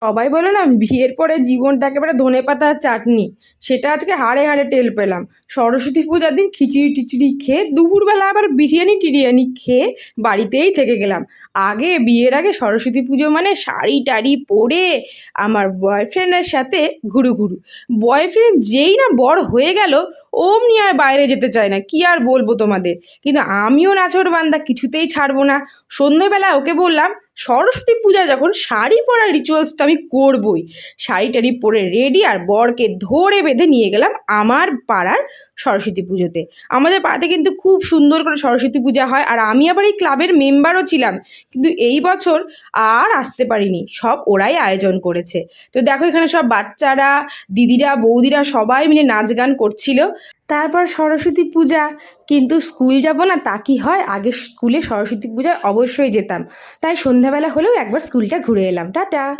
সবাই বলে না বিয়ের পরে জীবনটা একেবারে ধনেপাতার চাটনি, সেটা আজকে হাড়ে হাড়ে টের পেলাম। সরস্বতী পূজার দিন খিচুড়ি টিচুড়ি খেয়ে দুপুরবেলা আবার বিরিয়ানি টিরিয়ানি খেয়ে বাড়িতেই থেকে গেলাম। আগে বিয়ের আগে সরস্বতী পুজো মানে শাড়ি টাড়ি পরে আমার বয়ফ্রেন্ডের সাথে ঘুরু ঘুরু। বয়ফ্রেন্ড যেই না বড় হয়ে গেল অমনি আর বাইরে যেতে চায় না, কি আর বলবো তোমাদের। কিন্তু আমিও নাছোড় বান্দা, কিছুতেই ছাড়বো না। সন্ধ্যেবেলা ওকে বললাম সরস্বতী পূজা যখন শাড়ি পরার রিচুয়ালসটা আমি করবই। শাড়ি টাড়ি পরে রেডি আর বরকে ধরে বেঁধে নিয়ে গেলাম আমার পাড়ার সরস্বতী পুজোতে। আমাদের পাড়াতে কিন্তু খুব সুন্দর করে সরস্বতী পূজা হয়, আর আমি আবার এই ক্লাবের মেম্বারও ছিলাম। কিন্তু এই বছর আর আসতে পারিনি, সব ওরাই আয়োজন করেছে। তো দেখো এখানে সব বাচ্চারা, দিদিরা, বৌদিরা সবাই মিলে নাচ গান করছিল। তারপর সরস্বতী পূজা, কিন্তু স্কুল যাব না তা কি হয়, আগে স্কুলে সরস্বতী পূজায় অবশ্যই যেতাম। তাই সন্ধ্যাবেলা হলেও একবার স্কুলটা ঘুরে এলাম। টাটা।